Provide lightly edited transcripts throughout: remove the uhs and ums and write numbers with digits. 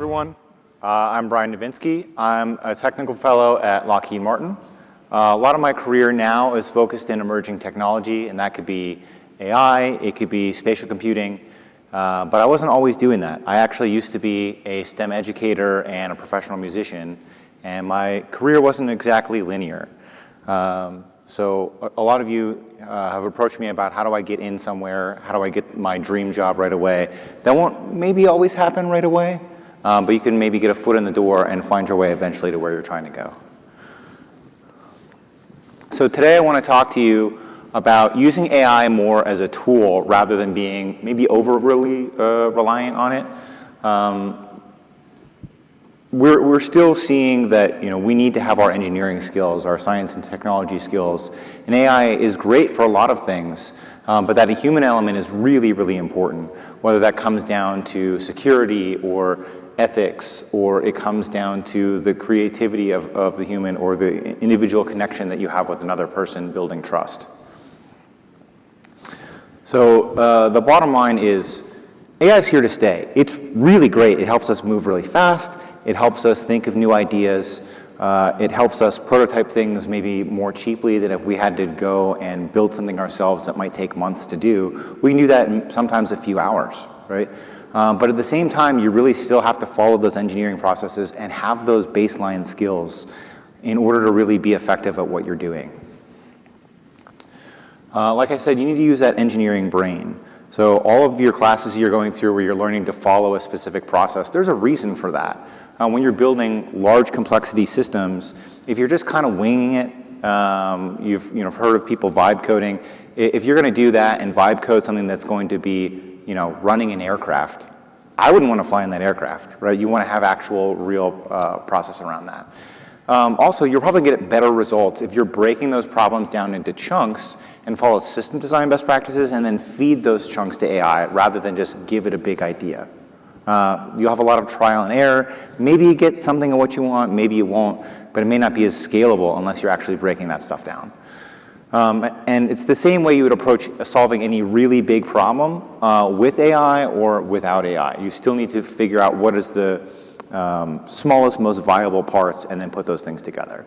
everyone. I'm Brian Nevinsky. I'm a technical fellow at Lockheed Martin. A lot of my career now is focused in emerging technology, and that could be AI, it could be spatial computing, but I wasn't always doing that. I actually used to be a STEM educator and a professional musician, and my career wasn't exactly linear. So a lot of you have approached me about how do I get in somewhere, how do I get my dream job right away. That won't maybe always happen right away, but you can maybe get a foot in the door and find your way eventually to where you're trying to go. So today I want to talk to you about using AI more as a tool rather than being maybe overly reliant on it. We're still seeing that we need to have our engineering skills, our science and technology skills, and AI is great for a lot of things, but that a human element is really, really important, whether that comes down to security or ethics, or it comes down to the creativity of the human or the individual connection that you have with another person, building trust. So the bottom line is AI is here to stay. It's really great. It helps us move really fast. It helps us think of new ideas. It helps us prototype things maybe more cheaply than if we had to go and build something ourselves that might take months to do. We can do that in sometimes a few hours, right? But at the same time, you really still have to follow those engineering processes and have those baseline skills in order to really be effective at what you're doing. Like I said, you need to use that engineering brain. So all of your classes you're going through where you're learning to follow a specific process, there's a reason for that. When you're building large complexity systems, if you're just kind of winging it, you've heard of people vibe coding. If you're going to do that and vibe code something that's going to be running an aircraft, I wouldn't want to fly in that aircraft, right? You want to have actual real process around that. Also, you'll probably get better results if you're breaking those problems down into chunks and follow system design best practices and then feed those chunks to AI rather than just give it a big idea. You'll have a lot of trial and error. Maybe you get something of what you want, maybe you won't, but it may not be as scalable unless you're actually breaking that stuff down. And it's the same way you would approach solving any really big problem with AI or without AI. You still need to figure out what is the smallest, most viable parts and then put those things together.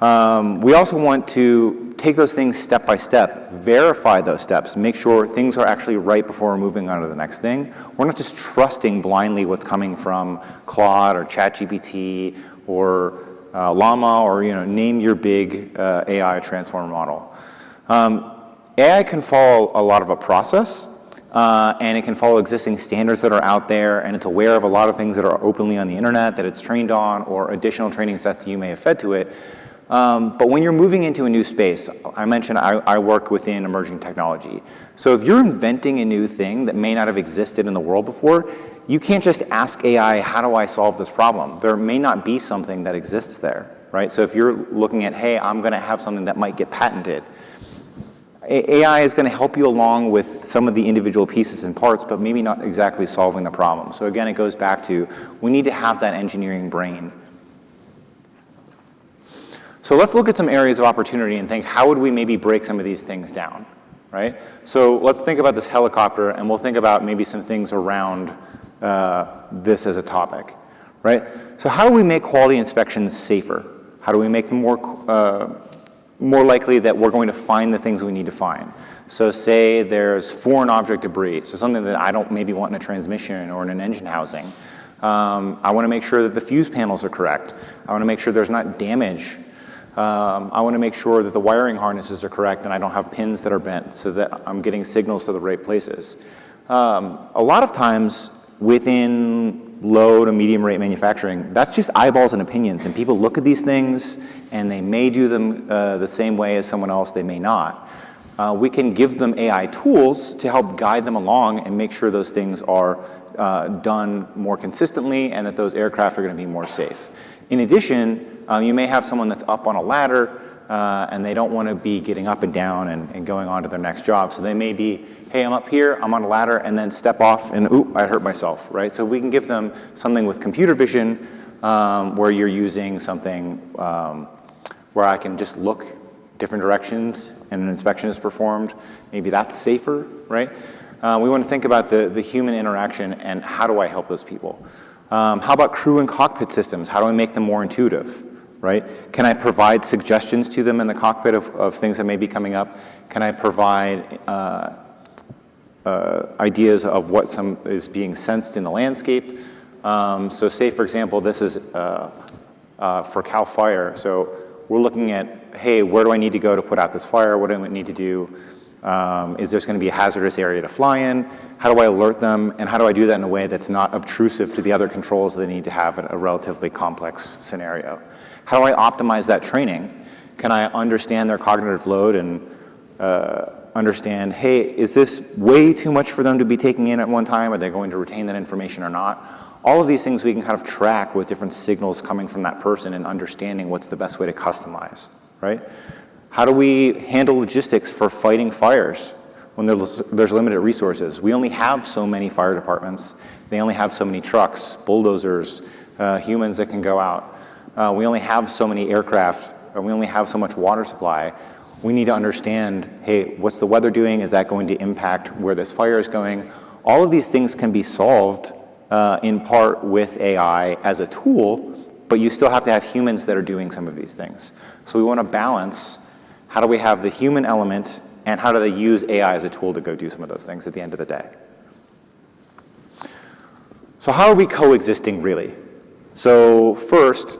We also want to take those things step by step, verify those steps, make sure things are actually right before we're moving on to the next thing. We're not just trusting blindly what's coming from Claude or ChatGPT or Llama or name your big AI transformer model. AI can follow a lot of a process, and it can follow existing standards that are out there, and it's aware of a lot of things that are openly on the internet that it's trained on or additional training sets you may have fed to it. But when you're moving into a new space, I mentioned I work within emerging technology. So if you're inventing a new thing that may not have existed in the world before, you can't just ask AI, how do I solve this problem? There may not be something that exists there, right? So if you're looking at, hey, I'm going to have something that might get patented, AI is going to help you along with some of the individual pieces and parts, but maybe not exactly solving the problem. So again, it goes back to, we need to have that engineering brain. So let's look at some areas of opportunity and think, how would we maybe break some of these things down, right? So let's think about this helicopter, and we'll think about maybe some things around this as a topic, right? So how do we make quality inspections safer? How do we make them more likely that we're going to find the things we need to find? So say there's foreign object debris, so something that I don't maybe want in a transmission or in an engine housing. I want to make sure that the fuse panels are correct. I want to make sure there's not damage. I want to make sure that the wiring harnesses are correct and I don't have pins that are bent so that I'm getting signals to the right places. A lot of times within low to medium rate manufacturing, that's just eyeballs and opinions, and people look at these things and they may do them the same way as someone else, they may not. We can give them AI tools to help guide them along and make sure those things are done more consistently and that those aircraft are going to be more safe. In addition, you may have someone that's up on a ladder and they don't want to be getting up and down and going on to their next job. So they may be, hey, I'm up here, I'm on a ladder, and then step off and, ooh, I hurt myself, right? So we can give them something with computer vision where you're using something where I can just look different directions and an inspection is performed. Maybe that's safer, right? We want to think about the human interaction and how do I help those people. How about crew and cockpit systems? How do I make them more intuitive, right? Can I provide suggestions to them in the cockpit of things that may be coming up? Can I provide ideas of what is being sensed in the landscape? So say, for example, this is for CAL FIRE. So we're looking at, hey, where do I need to go to put out this fire? What do I need to do? Is there going to be a hazardous area to fly in? How do I alert them? And how do I do that in a way that's not obtrusive to the other controls that they need to have in a relatively complex scenario? How do I optimize that training? Can I understand their cognitive load and understand, hey, is this way too much for them to be taking in at one time? Are they going to retain that information or not? All of these things we can kind of track with different signals coming from that person and understanding what's the best way to customize, right? How do we handle logistics for fighting fires when there's limited resources? We only have so many fire departments. They only have so many trucks, bulldozers, humans that can go out. We only have so many aircraft, and we only have so much water supply. We need to understand, hey, what's the weather doing? Is that going to impact where this fire is going? All of these things can be solved in part with AI as a tool, but you still have to have humans that are doing some of these things. So we want to balance, how do we have the human element, and how do they use AI as a tool to go do some of those things at the end of the day? So how are we coexisting, really? So first,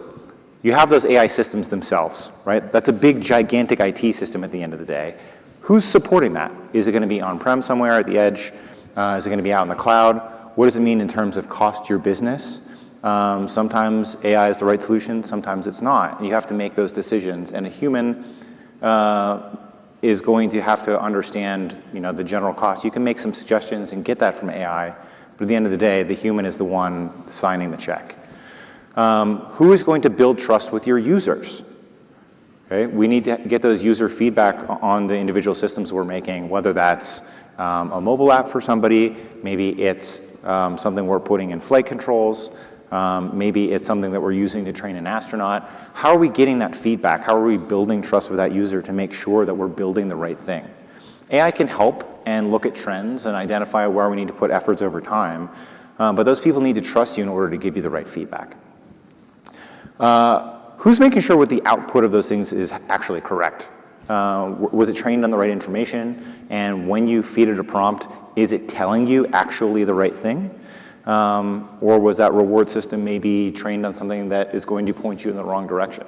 you have those AI systems themselves, right? That's a big, gigantic IT system at the end of the day. Who's supporting that? Is it going to be on-prem somewhere at the edge? Is it going to be out in the cloud? What does it mean in terms of cost to your business? Sometimes AI is the right solution, sometimes it's not. You have to make those decisions, and a human is going to have to understand, the general cost. You can make some suggestions and get that from AI, but at the end of the day, the human is the one signing the check. Who is going to build trust with your users? Okay? We need to get those user feedback on the individual systems we're making, whether that's a mobile app for somebody, maybe it's something we're putting in flight controls, maybe it's something that we're using to train an astronaut. How are we getting that feedback? How are we building trust with that user to make sure that we're building the right thing? AI can help and look at trends and identify where we need to put efforts over time, but those people need to trust you in order to give you the right feedback. Who's making sure what the output of those things is actually correct? Was it trained on the right information? And when you feed it a prompt, is it telling you actually the right thing? Or was that reward system maybe trained on something that is going to point you in the wrong direction?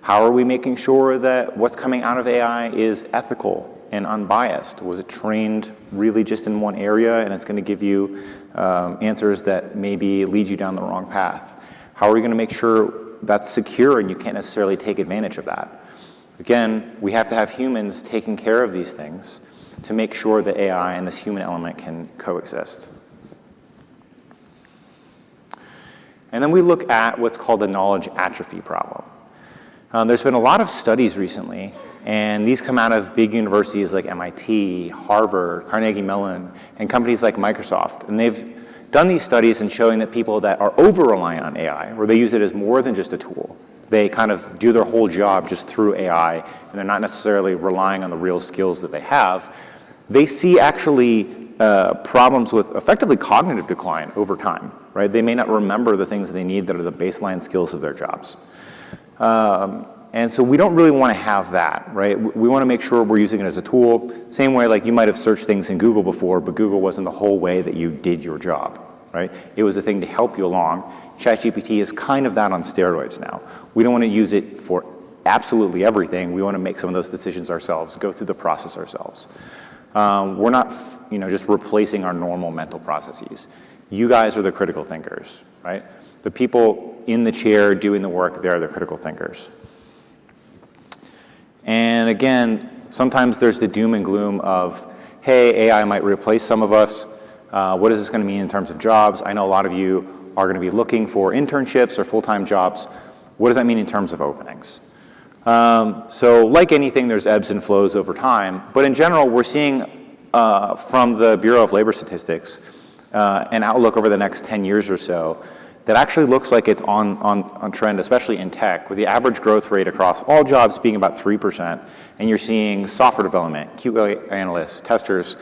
How are we making sure that what's coming out of AI is ethical and unbiased? Was it trained really just in one area and it's going to give you answers that maybe lead you down the wrong path? How are we going to make sure that's secure and you can't necessarily take advantage of that? Again, we have to have humans taking care of these things to make sure that AI and this human element can coexist. And then we look at what's called the knowledge atrophy problem. There's been a lot of studies recently, and these come out of big universities like MIT, Harvard, Carnegie Mellon, and companies like Microsoft. And they've done these studies and showing that people that are over-reliant on AI, where they use it as more than just a tool, they kind of do their whole job just through AI, and they're not necessarily relying on the real skills that they have, they see actually problems with effectively cognitive decline over time, right? They may not remember the things that they need that are the baseline skills of their jobs. And so we don't really want to have that, right? We want to make sure we're using it as a tool. Same way like you might have searched things in Google before, but Google wasn't the whole way that you did your job, right? It was a thing to help you along. ChatGPT is kind of that on steroids now. We don't want to use it for absolutely everything. We want to make some of those decisions ourselves, go through the process ourselves. We're not, just replacing our normal mental processes. You guys are the critical thinkers, right? The people in the chair doing the work, they're the critical thinkers. And again, sometimes there's the doom and gloom of, hey, AI might replace some of us. What is this going to mean in terms of jobs? I know a lot of you are going to be looking for internships or full-time jobs. What does that mean in terms of openings? So like anything, there's ebbs and flows over time. But in general, we're seeing from the Bureau of Labor Statistics an outlook over the next 10 years or so that actually looks like it's on trend, especially in tech, with the average growth rate across all jobs being about 3%. And you're seeing software development, QA analysts, testers,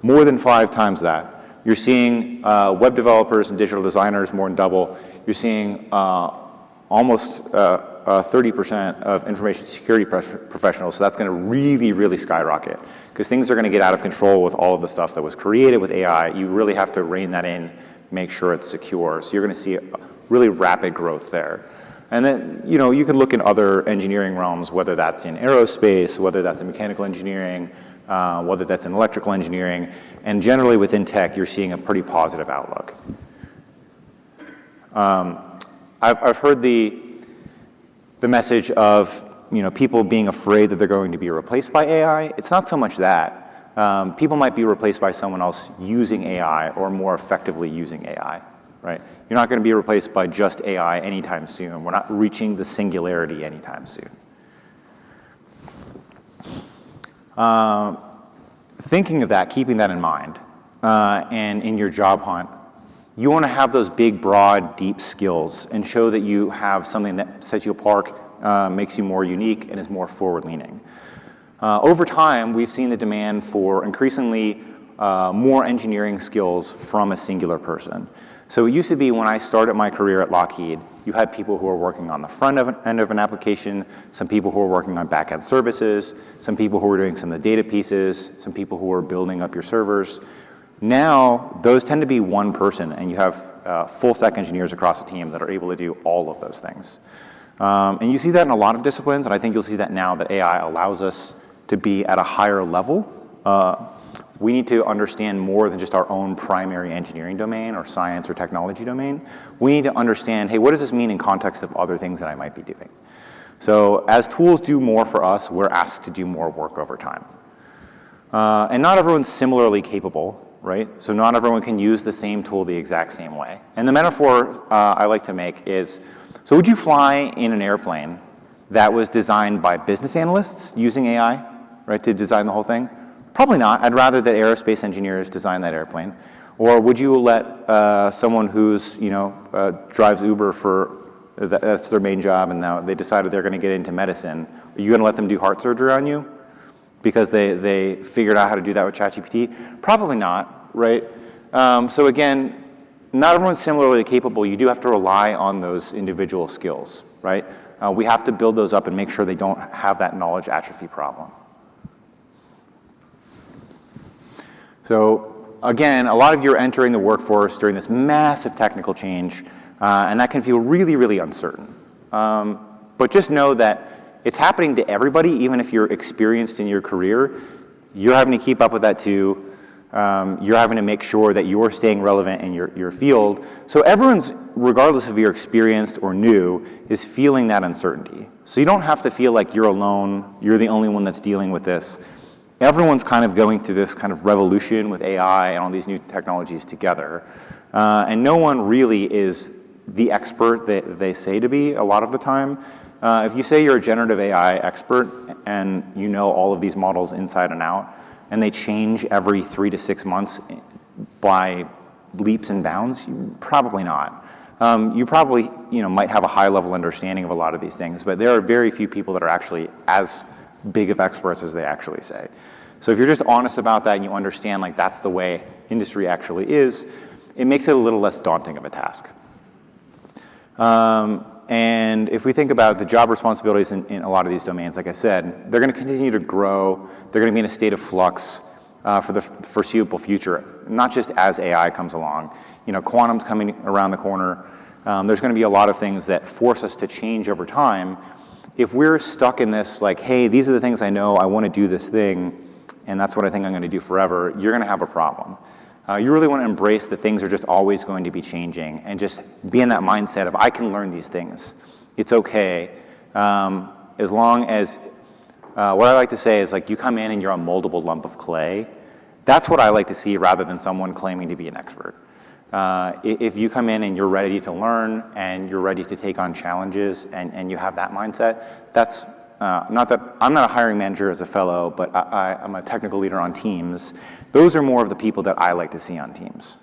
more than 5 times that. You're seeing web developers and digital designers more than double. You're seeing almost 30% of information security professionals, so that's going to really, really skyrocket because things are going to get out of control with all of the stuff that was created with AI. You really have to rein that in, make sure it's secure. So you're going to see a really rapid growth there. And then, you can look in other engineering realms, whether that's in aerospace, whether that's in mechanical engineering, whether that's in electrical engineering, and generally within tech, you're seeing a pretty positive outlook. I've heard the message of people being afraid that they're going to be replaced by AI. It's not so much that. People might be replaced by someone else using AI or more effectively using AI, right? You're not going to be replaced by just AI anytime soon. We're not reaching the singularity anytime soon. Thinking of that, keeping that in mind, and in your job hunt, you want to have those big, broad, deep skills and show that you have something that sets you apart, makes you more unique, and is more forward-leaning. Over time, we've seen the demand for increasingly more engineering skills from a singular person. So it used to be when I started my career at Lockheed, you had people who were working on the front end of an application, some people who were working on back-end services, some people who were doing some of the data pieces, some people who were building up your servers. Now, those tend to be one person, and you have full-stack engineers across the team that are able to do all of those things. And you see that in a lot of disciplines, and I think you'll see that now that AI allows us to be at a higher level. We need to understand more than just our own primary engineering domain or science or technology domain. We need to understand, hey, what does this mean in context of other things that I might be doing? So as tools do more for us, we're asked to do more work over time. And not everyone's similarly capable, right? So not everyone can use the same tool the exact same way. And the metaphor I like to make is, so would you fly in an airplane that was designed by business analysts using AI, right, to design the whole thing? Probably not. I'd rather that aerospace engineers design that airplane. Or would you let someone who's, drives Uber that's their main job, and now they decided they're going to get into medicine, are you going to let them do heart surgery on you because they figured out how to do that with ChatGPT? Probably not, right? So again, not everyone's similarly capable. You do have to rely on those individual skills, right? We have to build those up and make sure they don't have that knowledge atrophy problem. So again, a lot of you are entering the workforce during this massive technical change, and that can feel really, really uncertain. But just know that it's happening to everybody, even if you're experienced in your career. You're having to keep up with that too. You're having to make sure that you're staying relevant in your field. So everyone's, regardless if you're experienced or new, is feeling that uncertainty. So you don't have to feel like you're alone, you're the only one that's dealing with this. Everyone's kind of going through this kind of revolution with AI and all these new technologies together. And no one really is the expert that they say to be a lot of the time. If you say you're a generative AI expert and you know all of these models inside and out, and they change every 3 to 6 months by leaps and bounds, probably not. You probably might have a high level understanding of a lot of these things, but there are very few people that are actually as big of experts as they actually say. So if you're just honest about that and you understand like that's the way industry actually is, it makes it a little less daunting of a task. And if we think about the job responsibilities in a lot of these domains, like I said, they're going to continue to grow. They're going to be in a state of flux for the foreseeable future, not just as AI comes along. Quantum's coming around the corner. There's going to be a lot of things that force us to change over time. If we're stuck in this, like, hey, these are the things I know, I want to do this thing, and that's what I think I'm going to do forever, you're going to have a problem. You really want to embrace that things are just always going to be changing and just be in that mindset of, I can learn these things. It's okay. As long as, what I like to say is like, you come in and you're a moldable lump of clay. That's what I like to see rather than someone claiming to be an expert. If you come in and you're ready to learn and you're ready to take on challenges and you have that mindset, that's not that I'm not a hiring manager as a fellow, but I'm a technical leader on teams. Those are more of the people that I like to see on teams.